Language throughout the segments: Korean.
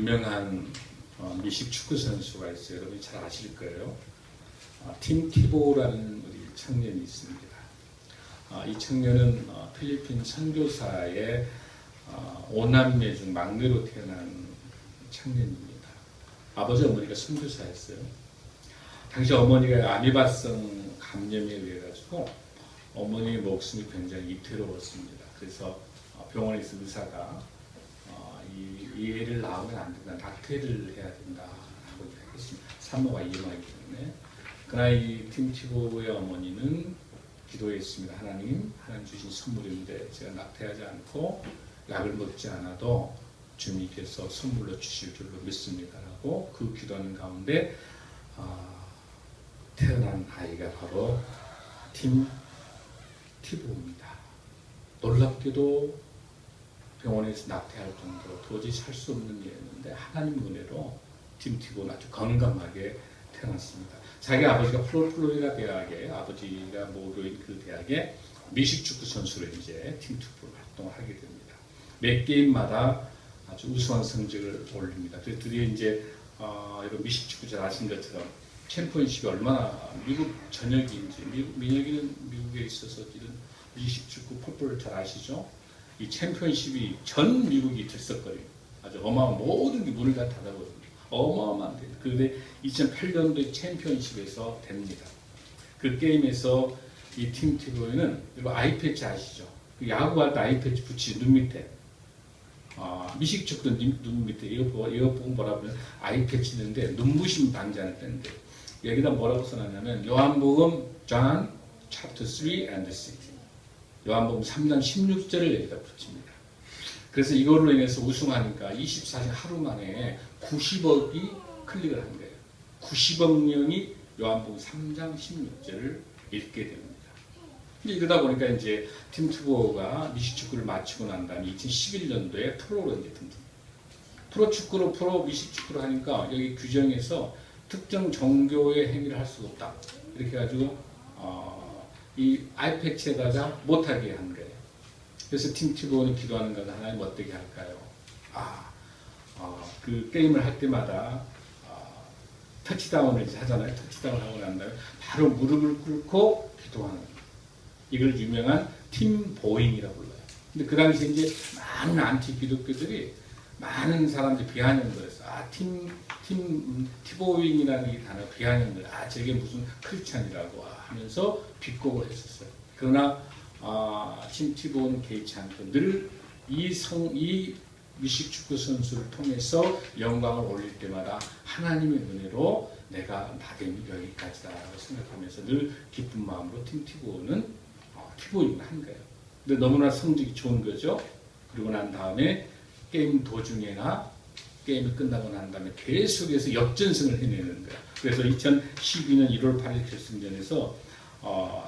유명한 미식 축구 선수가 있어요. 여러분이 잘 아실 거예요. 팀 티보라는 우리 청년이 있습니다. 이 청년은 필리핀 선교사의 5남매 중 막내로 태어난 청년입니다. 아버지 어머니가 선교사였어요. 당시 어머니가 아미바성 감염에 의해 가지고 어머니의 목숨이 굉장히 위태로웠습니다. 그래서 병원에서 의사가 이 애를 낳으면 안 된다, 낙태를 해야 된다 하고 했습니다. 산모가 위험하기 때문에. 그러나 이 팀티보의 어머니는 기도했습니다. 하나님 주신 선물인데 제가 낙태하지 않고 약을 먹지 않아도 주님께서 선물로 주실 줄로 믿습니다 라고 그 기도하는 가운데 태어난 아이가 바로 팀티보입니다. 놀랍게도 병원에서 낙태할 정도로 도저히 살 수 없는 일이었는데 하나님 은혜로 팀티보는 아주 건강하게 태어났습니다. 자기 아버지가 플로리다 대학에, 아버지가 모교인 그 대학에 미식축구 선수로 이제 팀티보로 활동을 하게 됩니다. 매 게임마다 아주 우수한 성적을 올립니다. 그래서 드디어 이제 이런 미식축구 잘 아신 것처럼 챔피언십이 얼마나 미국 전역인지, 민혁이는 미국에 있어서 이런 미식축구 풋볼을 잘 아시죠? 이 챔피언십이 전 미국이 들썩거려요. 아주 어마어마한 모든 게 문을 다 닫아버립니다. 어마어마한 데요. 그런데 2008년도에 챔피언십에서 됩니다. 그 게임에서 이 팀티보에는 이거 아이패치 아시죠? 야구할 때 아이패치 붙이지 눈 밑에. 미식축구도 눈 밑에 이거 보고 뭐라 그러면 아이패치인데 눈부심 방지하는 때인데 여기다 뭐라고 써놨냐면 요한복음 John chapter 3 and 6. 요한복음 3장 16절을 여기다 붙입니다. 그래서 이걸로 인해서 우승하니까 24시간 하루 만에 90억이 클릭을 한 거예요. 90억 명이 요한복음 3장 16절을 읽게 됩니다. 이러다 보니까 이제 팀티보가 미식축구를 마치고 난 다음에 2011년도에 프로로 이제 등등. 프로축구로 프로 미식축구를 하니까 여기 규정에서 특정 종교의 행위를 할 수가 없다. 이렇게 해가지고 이 아이패치에다가 못하게 한 거예요. 그래서 팀티보는 기도하는 건 하나님 어떻게 할까요? 그 게임을 할 때마다 터치다운을 하잖아요. 터치다운 하고 난 다음에 바로 무릎을 꿇고 기도하는 거예요. 이걸 유명한 팀보잉이라고 불러요. 근데 그 당시에 이제 많은 안티 기독교들이 많은 사람들이 비아냥을 했어. 티보잉이라는 이 단어 비아냥을, 저게 무슨 크리스찬이라고 하면서 비꼬고 했었어요. 그러나 팀티보는 개의치 않고 늘 이 미식축구 선수를 통해서 영광을 올릴 때마다 하나님의 은혜로 내가 나됨이 여기까지다라고 생각하면서 늘 기쁜 마음으로 팀티보는 티보잉을 한 거예요. 근데 너무나 성적이 좋은 거죠. 그리고 난 다음에 게임 도중에나 게임이 끝나고 난 다음에 계속해서 역전승을 해내는 거예요. 그래서 2012년 1월 8일 결승전에서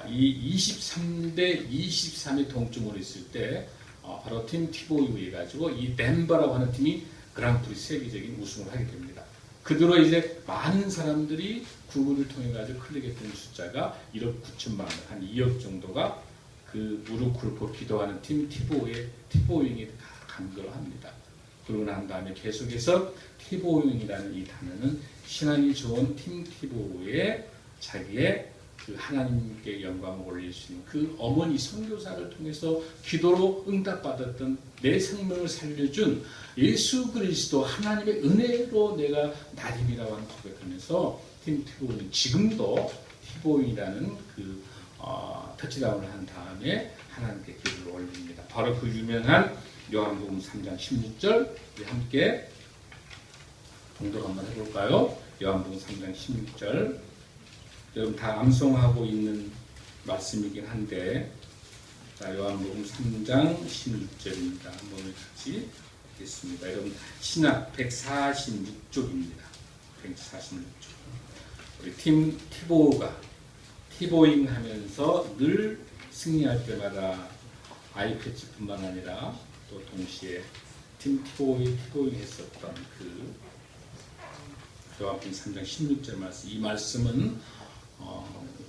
이 23대 23의 동점으로 있을 때 바로 팀티보에 의해 가지고 이 덴버라고 하는 팀이 그랑프리 세계적인 우승을 하게 됩니다. 그 뒤로 이제 많은 사람들이 구글을 통해 가지고 클릭했던 숫자가 1억 9천만 원, 한 2억 정도가 그 무릎 꿇고 기도하는 티보잉이 간거로 합니다. 그러고 난 다음에 계속해서 티보잉이라는 이 단어는 신앙이 좋은 팀티보의 자기의 그 하나님께 영광을 올릴 수 있는 그 어머니 선교사를 통해서 기도로 응답받았던 내 생명을 살려준 예수 그리스도 하나님의 은혜로 내가 나림이라고 하는 고백하면서 팀티보는 지금도 티보잉이라는 그 터치다운을 한 다음에 하나님께 기도를 올립니다. 바로 그 유명한 요한복음 3장 16절 우리 함께 봉독 한번 해볼까요? 요한복음 3장 16절 여러분 다 암송하고 있는 말씀이긴 한데 자, 요한복음 3장 16절입니다. 한번 같이 읽겠습니다. 여러분 신약 146쪽입니다. 146쪽 우리 티보가 티보잉 하면서 늘 승리할 때마다 아이패치뿐만 아니라 또 동시에 티보잉 했었던 그 요한복음 3장 16절 말씀, 이 말씀은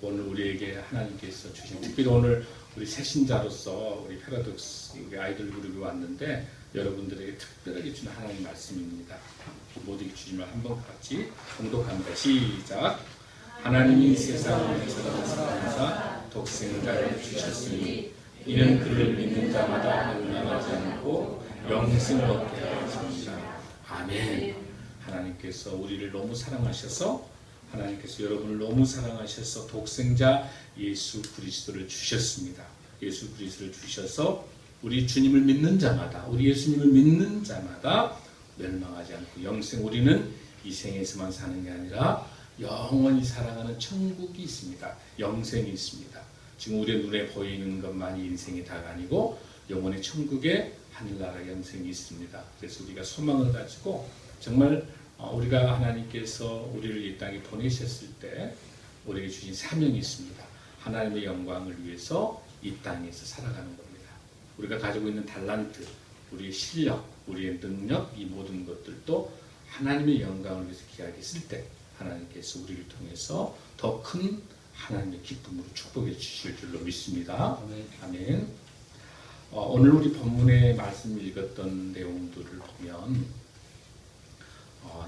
오늘 우리에게 하나님께서 주신, 특별히 오늘 우리 새신자로서 우리 패러독스 우리 아이돌 그룹이 왔는데 여러분들에게 특별하게 주는 하나님 말씀입니다. 모두 주지만 한번 같이 공독합니다. 시작. 하나님이 세상을 사랑하사 독생자를 주셨으니 이는 그를 믿는 자마다 멸망하지 않고 영생을 얻게 하였습니다. 아멘. 하나님께서 우리를 너무 사랑하셔서 하나님께서 여러분을 너무 사랑하셔서 독생자 예수 그리스도를 주셨습니다. 예수 그리스도를 주셔서 우리 주님을 믿는 자마다 우리 예수님을 믿는 자마다 멸망하지 않고 영생 우리는 이 생에서만 사는 게 아니라 영원히 살아가는 천국이 있습니다. 영생이 있습니다. 지금 우리의 눈에 보이는 것만이 인생이 다가 아니고 영원의 천국에 하늘나라 영생이 있습니다. 그래서 우리가 소망을 가지고 정말 우리가 하나님께서 우리를 이 땅에 보내셨을 때 우리에게 주신 사명이 있습니다. 하나님의 영광을 위해서 이 땅에서 살아가는 겁니다. 우리가 가지고 있는 달란트, 우리의 실력, 우리의 능력 이 모든 것들도 하나님의 영광을 위해서 귀하게 쓸 때 하나님께서 우리를 통해서 더 큰 하나님의 기쁨으로 축복해 주실 줄로 믿습니다. 아멘. 오늘 우리 본문의 말씀 읽었던 내용들을 보면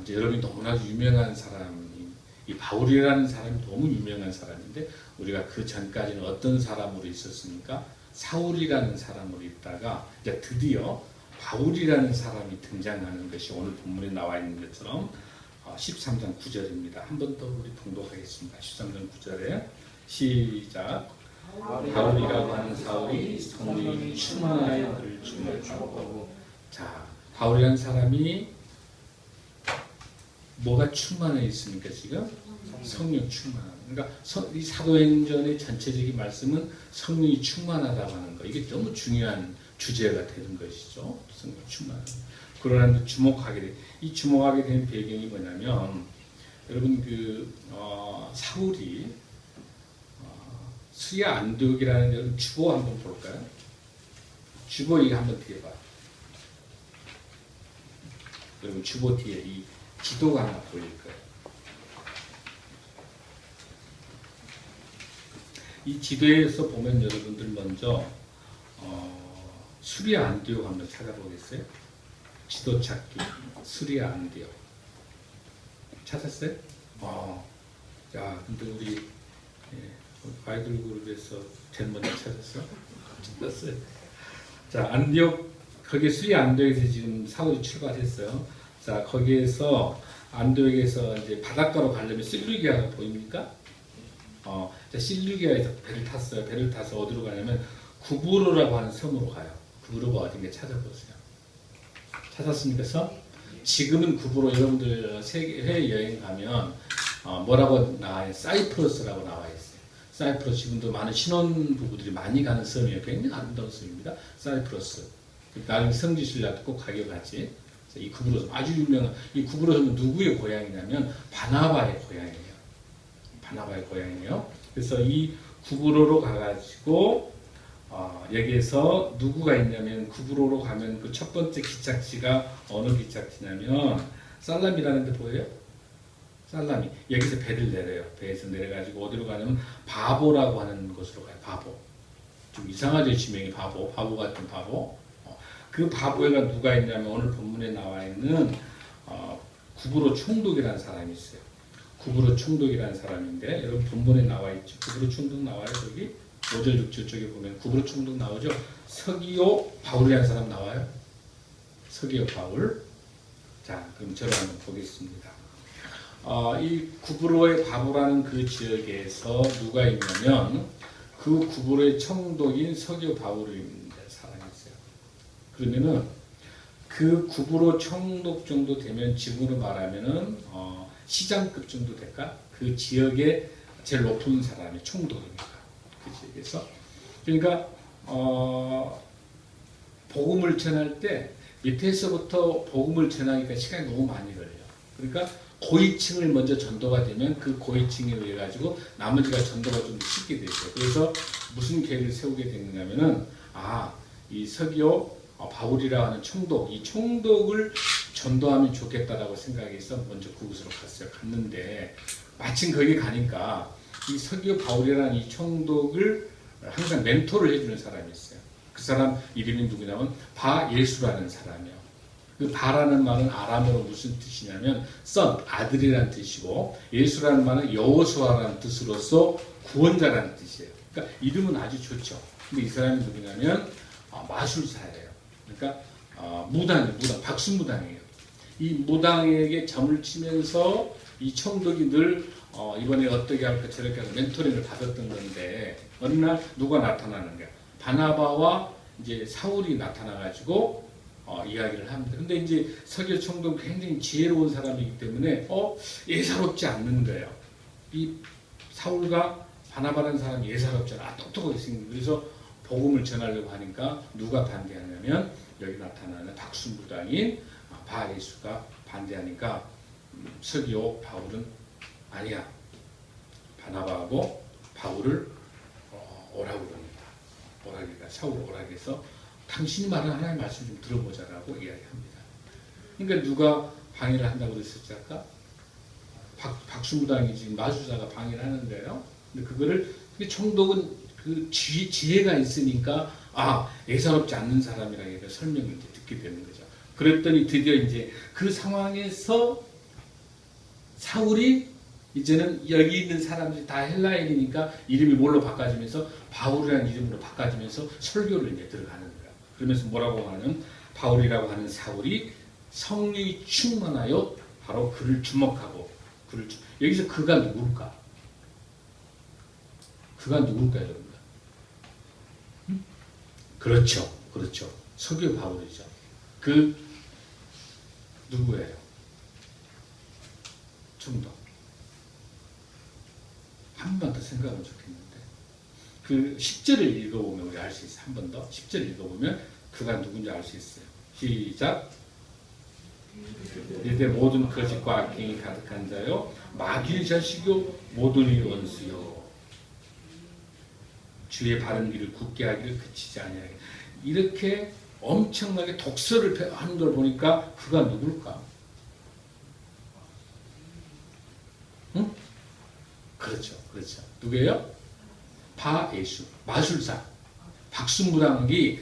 이제 여러분이 너무나도 유명한 사람이 이 바울이라는 사람이 너무 유명한 사람인데 우리가 그 전까지는 어떤 사람으로 있었습니까? 사울이라는 사람으로 있다가 이제 드디어 바울이라는 사람이 등장하는 것이 오늘 본문에 나와 있는 것처럼 13장 9절입니다. 한 번 더 우리 봉독하겠습니다. 13장 9절에 시작. 바울이라고 하는 사울이 성령이 충만하여 그를 주목하고. 자, 바울이라는 사람이 뭐가 충만해 있습니까 지금? 성령 충만. 그러니까 이 사도행전의 전체적인 말씀은 성령이 충만하다고 하는 거. 이게 너무 중요한 주제가 되는 것이죠. 성령 충만. 그러나 이 주목하게 된 배경이 뭐냐면 여러분 사울이 수리아 안디옥이라는 주보 한번 볼까요? 주보 이거 한번 뒤에 봐. 여러분 주보 뒤에 이 기도가 하나 보일 거예요. 이 지도에서 보면 여러분들 먼저 수리아 안디옥 한번 찾아보겠어요? 지도 찾기 수리아 안디옥 찾았어요? 야, 근데 우리 아이돌 그룹에서 제일 먼저 찾았어? 찾았어요. 자, 안디옥 거기 수리아 안디옥에서 지금 사울이 출발했어요. 자, 거기에서 안디옥에서 이제 바닷가로 가려면 실루기아가 보입니까? 자, 실루기아에서 배를 탔어요. 배를 타서 어디로 가냐면 구브로라고 하는 섬으로 가요. 구브로가 어딘가 찾아보세요. 찾았습니까? 섬? 지금은 구브로 여러분들 해외 여행 가면 뭐라고 나와요? 사이프러스라고 나와 있어요. 사이프러스 지금도 많은 신혼부부들이 많이 가는 섬이에요. 굉장히 아름다운 섬입니다. 사이프러스. 나중에 성지순례 할 때 꼭 가격하지. 이 구브로 섬 아주 유명한 이 구브로 섬은 누구의 고향이냐면 바나바의 고향이에요. 바나바의 고향이에요. 그래서 이 구브로로 가가지고 여기에서 누구가 있냐면 구브로로 가면 그 첫 번째 기착지가 어느 기착지냐면 살람이라는 데 보여요? 살람이. 여기서 배를 내려요. 배에서 내려가지고 어디로 가냐면 바보라고 하는 곳으로 가요. 바보. 좀 이상하죠, 지명이 바보. 바보 같은 바보. 그 바보에가 누가 있냐면 오늘 본문에 나와 있는 구브로 총독이라는 사람이 있어요. 구브로 총독이라는 사람인데 여러분 본문에 나와 있죠. 구브로 총독 나와요. 저기 5절 6절 쪽에 보면 구브로 총독 나오죠. 서기오 바울이라는 사람 나와요. 서기오 바울. 자, 그럼 저를 한번 보겠습니다. 이 구브로의 바보라는 그 지역에서 누가 있냐면 그 구브로의 총독인 서기오 바울입니다. 사람이 있어요. 그러면은 그 구브로 총독 정도 되면 지금으로 말하면은 시장급 정도 될까? 그 지역의 제일 높은 사람이 총독입니다. 그 지역에서. 그러니까 복음을 전할 때 밑에서부터 복음을 전하기가 시간이 너무 많이 걸려요. 그러니까 고위층을 먼저 전도가 되면 그 고위층에 의해 가지고 나머지가 전도가 좀 쉽게 되죠. 그래서 무슨 계획을 세우게 됐느냐면은 이 서기오 바울이라고 하는 총독, 이 총독을 전도하면 좋겠다라고 생각해서 먼저 그곳으로 갔어요. 갔는데 마침 거기 가니까 이 서기오 바울이라는 이 총독을 항상 멘토를 해주는 사람이 있어요. 그 사람 이름이 누구냐면 바예수라는 사람이에요. 그 바라는 말은 아람어로 무슨 뜻이냐면 son, 아들이라는 뜻이고 예수라는 말은 여호수아라는 뜻으로서 구원자라는 뜻이에요. 그러니까 이름은 아주 좋죠. 근데 이 사람이 누구냐면 마술사예요. 그러니까 무당, 박수무당이에요. 이 무당에게 점을 치면서 이 총독이 늘 이번에 어떻게 할까 저렇게 할까 멘토링을 받았던 건데 어느 날 누가 나타나는 거야. 바나바와 이제 사울이 나타나가지고 이야기를 합니다. 근데 이제 서기오 총독은 굉장히 지혜로운 사람이기 때문에 예사롭지 않는 거예요. 이 사울과 바나바라는 사람이 예사롭지 않아. 똑똑하게 생긴. 그래서 복음을 전하려고 하니까 누가 반대하냐면 여기 나타나는 박수무당인 바예수가 반대하니까 서기오 바울은 아니야. 바나바하고 바울을 오라고 그럽니다. 오라기가 사울 오라기에서 당신이 말하는 하나님의 말씀 좀 들어보자라고 이야기합니다. 그러니까 누가 방해를 한다고 그랬었지 아까? 박수무당이 지금 마술사가 방해를 하는데요. 근데 그거를 총독은 그 지혜가 있으니까 예사롭지 않는 사람이라 해서 설명을 이제 듣게 되는 거죠. 그랬더니 드디어 이제 그 상황에서 사울이 이제는 여기 있는 사람들이 다 헬라인이니까 이름이 뭘로 바꿔지면서 바울이라는 이름으로 바꿔지면서 설교를 이제 들어가는 거예요. 그러면서 뭐라고 하는 바울이라고 하는 사울이 성령이 충만하여 바로 그를 주목하고 여기서 그가 누굴까? 그가 누굴까요, 여러분? 그렇죠. 서기오 바울이죠. 그 누구예요? 총독. 한 번 더 생각하면 좋겠는데 그 10절을 읽어보면 우리 알 수 있어요. 한 번 더 10절 읽어보면 그가 누군지 알 수 있어요. 시작. 이때 모든 거짓과 악행이 가득한 자요 마귀의 자식이요 모든 이 원수요 주의 바른 길을 굳게 하기를 그치지 아니하게. 이렇게 엄청나게 독서를 하는 걸 보니까 그가 누굴까? 응? 그렇죠. 누구예요? 바예수, 마술사, 박수무당이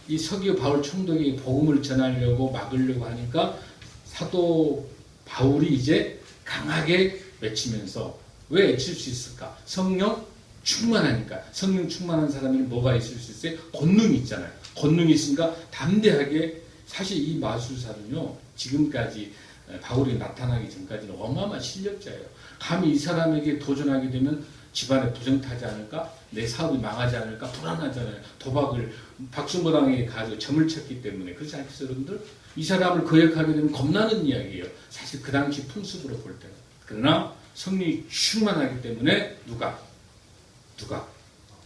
이 서기오 바울 총독이 복음을 전하려고 막으려고 하니까 사도 바울이 이제 강하게 외치면서 왜 외칠 수 있을까? 성령 충만하니까. 성령 충만한 사람에는 뭐가 있을 수 있어요? 권능이 있잖아요. 권능이 있으니까 담대하게. 사실 이 마술사는요 지금까지 바울이 나타나기 전까지는 어마어마한 실력자예요. 감히 이 사람에게 도전하게 되면 집안에 부정타지 않을까? 내 사업이 망하지 않을까? 불안하잖아요. 도박을 박수무당에게 가지고 점을 쳤기 때문에. 그렇지 않겠어요, 여러분들? 이 사람을 거역하게 되면 겁나는 이야기예요. 사실 그 당시 풍습으로 볼 때는. 그러나 성령이 충만하기 때문에 누가?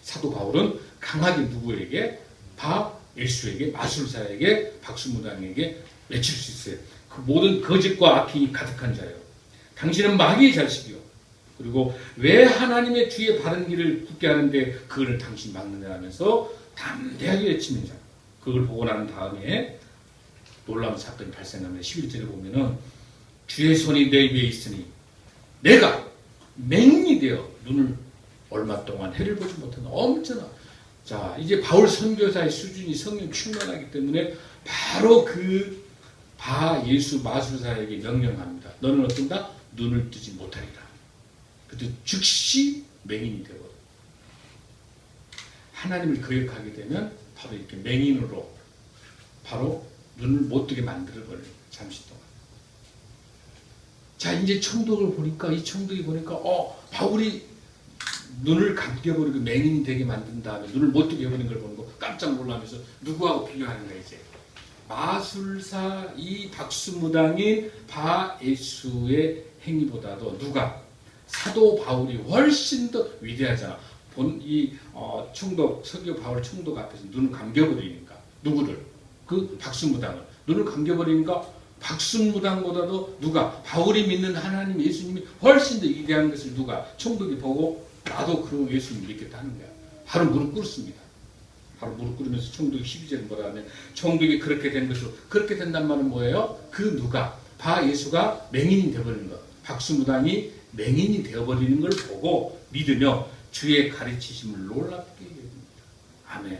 사도 바울은 강하게 누구에게? 바예수에게, 마술사에게, 박수무당에게 외칠 수 있어요. 그 모든 거짓과 악행이 가득한 자예요. 당신은 마귀의 자식이요. 그리고 왜 하나님의 주의 바른 길을 굳게 하는데 그거를 당신 막느냐 하면서 담대하게 외치는 자. 그걸 보고 난 다음에 놀라운 사건이 발생합니다. 11절에 보면은 주의 손이 내 위에 있으니 내가 맹인이 되어 눈을 얼마 동안 해를 보지 못한다. 엄청나. 자, 이제 바울 선교사의 수준이 성령 충만하기 때문에 바로 그 바예수 마술사에게 명령합니다. 너는 어떤가? 눈을 뜨지 못하리라. 그때 즉시 맹인이 되거든. 하나님을 거역하게 되면 바로 이렇게 맹인으로 바로 눈을 못 뜨게 만들어버려요. 잠시 동안. 자, 이제 총독을 보니까 이 총독이 보니까 바울이 눈을 감겨버리고 맹인이 되게 만든 다음에 눈을 못 뜨게 해버린 걸 보는 거 깜짝 놀라면서 누구하고 비교하는 거야 이제. 마술사 이 박수무당인 바예수의 행위보다도 누가? 사도 바울이 훨씬 더 위대하잖아. 총독, 서기오 바울 총독 앞에서 눈을 감겨버리니까. 누구를? 그 박수무당을. 눈을 감겨버리니까 박수무당보다도 누가? 바울이 믿는 하나님 예수님이 훨씬 더 위대한 것을 누가? 총독이 보고 나도 그 예수님 믿겠다는 거야. 바로 무릎 꿇습니다. 바로 무릎 꿇으면서 총독이 12절에 뭐라 하면 총독이 그렇게 된 것으로. 그렇게 된단 말은 뭐예요? 그 누가? 바예수가 맹인이 되어버리는 것. 박수무당이 맹인이 되어버리는 걸 보고 믿으며 주의 가르치심을 놀랍게 여깁니다. 아멘.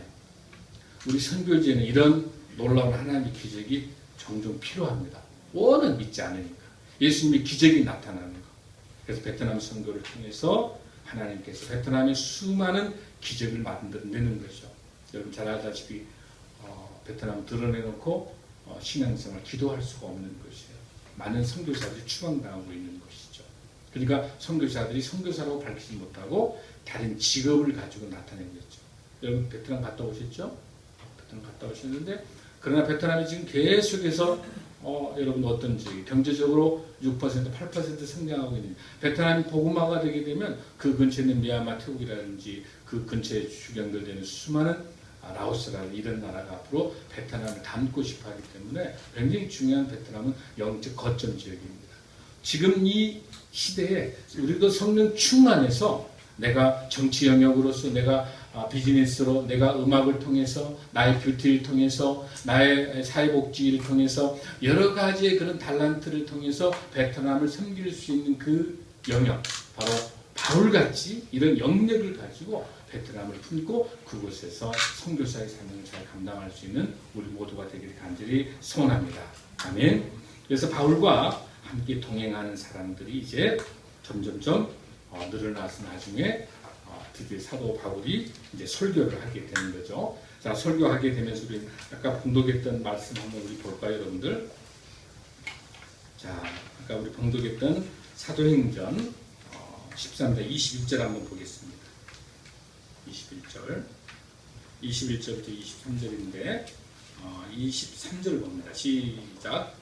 우리 선교지에는 이런 놀라운 하나님의 기적이 종종 필요합니다. 워낙 믿지 않으니까. 예수님의 기적이 나타나는 것. 그래서 베트남 선교를 통해서 하나님께서 베트남에 수많은 기적을 만들어내는 거죠. 여러분 잘 알다시피 베트남을 드러내놓고 신앙생활 기도할 수가 없는 것이에요. 많은 선교사들이 추방당하고 있는 것이죠. 그러니까 선교사들이 선교사라고 밝히지 못하고 다른 직업을 가지고 나타내겠죠. 여러분 베트남 갔다 오셨죠? 베트남 갔다 오셨는데 그러나 베트남이 지금 계속해서 여러분 어떤지 경제적으로 6%, 8% 성장하고 있는 베트남이 복음화가 되게 되면 그 근처에 있는 미얀마, 태국이라든지 그 근처에 연결되는 수많은 라오스라는 이런 나라가 앞으로 베트남을 담고 싶어 하기 때문에 굉장히 중요한 베트남은 영적 거점 지역입니다. 지금 이 시대에 우리도 성령 충만해서 내가 정치 영역으로서 내가 비즈니스로 내가 음악을 통해서 나의 뷰티를 통해서 나의 사회복지를 통해서 여러 가지의 그런 달란트를 통해서 베트남을 섬길 수 있는 그 영역 바로 바울같이 이런 영역을 가지고 베트남을 품고 그곳에서 선교사의 사명을 잘 감당할 수 있는 우리 모두가 되기를 간절히 소원합니다. 아멘. 그래서 바울과 함께 동행하는 사람들이 이제 점점점 늘어나서 나중에 드디어 사도 바울이 이제 설교를 하게 되는 거죠. 자, 설교하게 되면서 우리 아까 봉독했던 말씀 한번 우리 볼까요, 여러분들? 자, 아까 우리 봉독했던 사도행전 13장 21절 한번 보겠습니다. 21절부터 23절인데 23절 봅니다. 시작.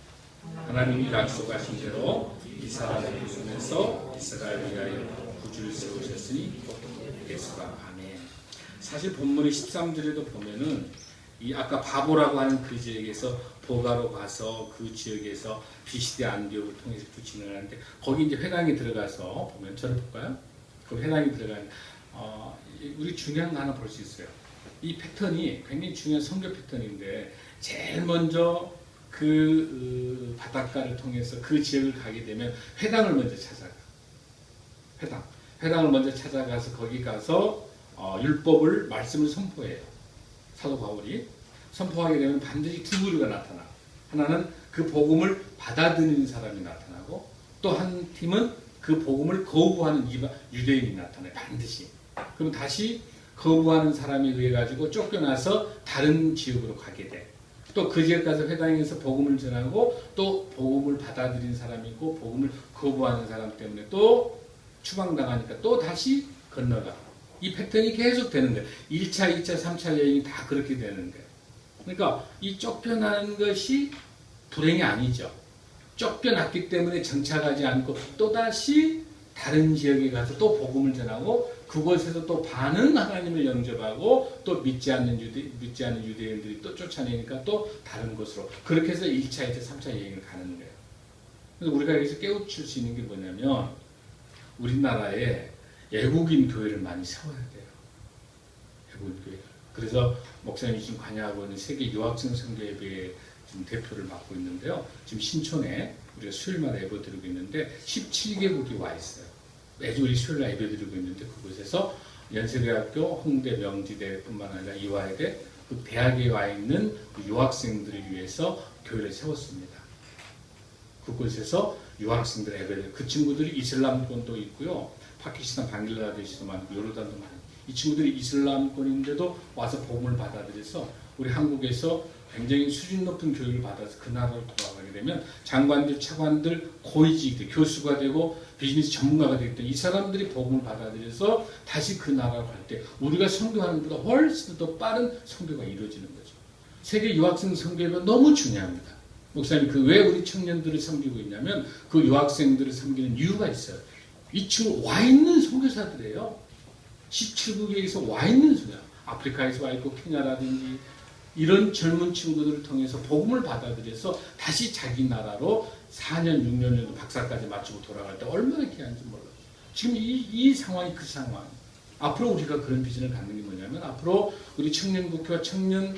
하나님이 약속하신 대로 이 사람을 부르면서 이스라엘을 위하여 구주를 세우셨으니 예수가 아멘. 사실 본문의 13절에도 보면은 이 아까 바보라고 하는 그 지역에서 보가로 가서 그 지역에서 비시대 안디옥을 통해서 진행을 하는데 거기 이제 회당에 들어가서 보면 저를 볼까요? 그 회당에 들어가는 우리 중요한 거 하나 볼 수 있어요. 이 패턴이 굉장히 중요한 선교 패턴인데 제일 먼저 그 바닷가를 통해서 그 지역을 가게 되면 회당을 먼저 찾아가. 회당을 먼저 찾아가서 거기 가서 율법을 말씀을 선포해요. 사도 바울이 선포하게 되면 반드시 두 부류가 나타나. 하나는 그 복음을 받아들이는 사람이 나타나고 또 한 팀은 그 복음을 거부하는 유대인이 나타나요. 반드시. 그럼 다시 거부하는 사람에 의해 가지고 쫓겨나서 다른 지역으로 가게 돼. 또 그 지역 가서 회당에서 복음을 전하고 또 복음을 받아들인 사람이 있고 복음을 거부하는 사람 때문에 또 추방당하니까 또 다시 건너가. 이 패턴이 계속 되는 거예요. 1차, 2차, 3차 여행이 다 그렇게 되는 거예요. 그러니까 이 쫓겨나는 것이 불행이 아니죠. 쫓겨났기 때문에 정착하지 않고 또다시 다른 지역에 가서 또 복음을 전하고 그곳에서 또 반은 하나님을 영접하고 또 믿지 않는 유대인들이 또 쫓아내니까 또 다른 곳으로 그렇게 해서 1차, 2차, 3차 여행을 가는 거예요. 그래서 우리가 여기서 깨우칠 수 있는 게 뭐냐면 우리나라에 애국인 교회를 많이 세워야 돼요. 애국인 교회. 그래서 목사님이 지금 관여하고 있는 세계 유학생 선교예배의 지금 대표를 맡고 있는데요. 지금 신촌에 우리가 수요일마다 예배드리고 있는데 17개국이 와 있어요. 매주 우리 수요일날 예배드리고 있는데 그곳에서 연세대학교, 홍대, 명지대뿐만 아니라 이화여대 그 대학에 와 있는 그 유학생들을 위해서 교회를 세웠습니다. 그곳에서 유학생들 예배를 그 친구들이 이슬람권도 있고요. 파키스탄, 방글라데시도 많고 요르단도 많고 이 친구들이 이슬람권인데도 와서 복음을 받아들여서 우리 한국에서 굉장히 수준 높은 교육을 받아서 그 나라로 돌아가게 되면 장관들, 차관들, 고위직들, 교수가 되고 비즈니스 전문가가 되기 때문에 이 사람들이 복음을 받아들여서 다시 그 나라로 갈 때 우리가 선교하는 것보다 훨씬 더 빠른 선교가 이루어지는 거죠. 세계 유학생 선교가 너무 중요합니다. 목사님, 그 왜 우리 청년들을 섬기고 있냐면 그 유학생들을 섬기는 이유가 있어요. 이 친구 와 있는 선교사들이에요. 17국에서 와 있는 선교사. 아프리카에서 와 있고 케냐라든지 이런 젊은 친구들을 통해서 복음을 받아들여서 다시 자기 나라로 4년, 6년 정도 박사까지 마치고 돌아갈 때 얼마나 귀한지 몰라요. 지금 이 상황이 그 상황. 앞으로 우리가 그런 비전을 갖는 게 뭐냐면 앞으로 우리 청년국회와 청년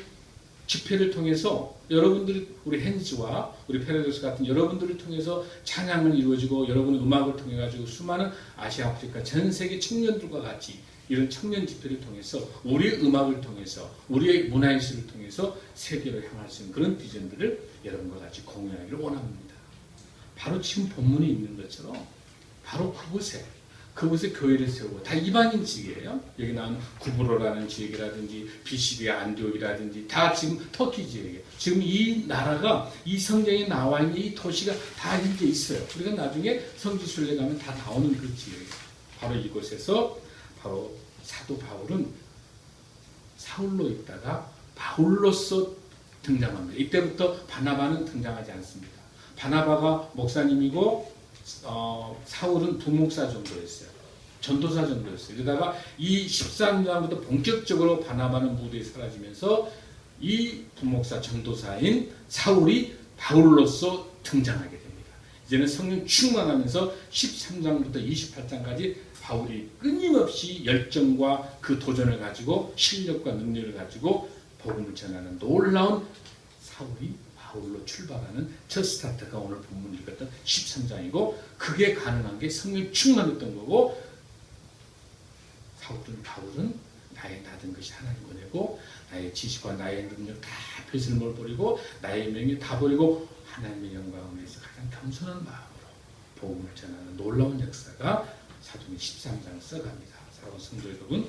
집회를 통해서 여러분들이 우리 헨즈와 우리 페라도스 같은 여러분들을 통해서 찬양을 이루어지고 여러분의 음악을 통해 가지고 수많은 아시아, 아프리카 전 세계 청년들과 같이 이런 청년 집회를 통해서 우리의 음악을 통해서 우리의 문화예술을 통해서 세계로 향할 수 있는 그런 비전들을 여러분과 같이 공유하기를 원합니다. 바로 지금 본문이 있는 것처럼 바로 그곳에 교회를 세우고 다 이방인 지역이에요. 여기 나온 구브로라는 지역이라든지 비시리아 안디옥이라든지 다 지금 터키 지역이에요. 지금 이 나라가 이 성경에 나와 있는 이 도시가 다 이제 있어요. 우리가 나중에 성지순례 가면 다 나오는 그 지역이에요. 바로 이곳에서 바로 사도 바울은 사울로 있다가 바울로서 등장합니다. 이때부터 바나바는 등장하지 않습니다. 바나바가 목사님이고 사울은 부목사 정도였어요. 전도사 정도였어요. 그러다가 이 13장부터 본격적으로 바나바는 무대에 사라지면서 이 부목사 전도사인 사울이 바울로서 등장하게 됩니다. 이제는 성령 충만하면서 13장부터 28장까지 바울이 끊임없이 열정과 그 도전을 가지고 실력과 능력을 가지고 복음을 전하는 놀라운 사울이 바울로 출발하는 첫 스타트가 오늘 본문 읽었던 13장이고 그게 가능한 게 성령 충만했던 거고 바울은 나의 나든 것이 하나님 보내고 나의 지식과 나의 능력 다 벼슬을 버리고 나의 명예 다 버리고 하나님의 영광을 위해서 가장 겸손한 마음으로 복음을 전하는 놀라운 역사가 사도행 13장을 써갑니다. 사랑하는 성도 여러분,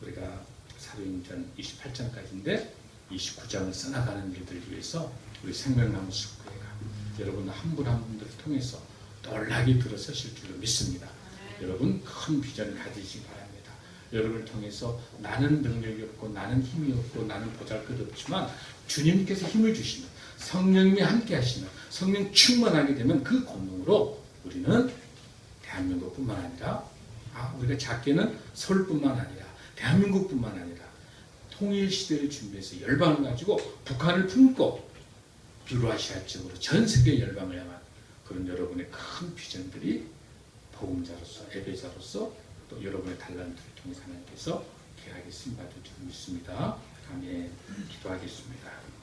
우리가 사도행전 28장까지인데 29장을 써나가는 일들을 위해서 우리 생명나무 숙회가 여러분 한 분 한 분들을 통해서 놀라게 들어서실 줄로 믿습니다. 여러분 큰 비전을 가지시기 바랍니다. 여러분을 통해서 나는 능력이 없고 나는 힘이 없고 나는 보잘것없지만 주님께서 힘을 주시면 성령님이 함께 하시면 성령 충만하게 되면 그 권능으로 우리는 대한민국뿐만 아니라 우리가 작게는 서울뿐만 아니라 대한민국뿐만 아니라 통일시대를 준비해서 열방을 가지고 북한을 품고 유로아시아 쪽으로 전 세계 열방을 향한 그런 여러분의 큰 비전들이 복음자로서 예배자로서 또 여러분의 달란트를 통해서 하나님께서 계하게 쓰임받을 줄 믿습니다. 아멘. 기도하겠습니다.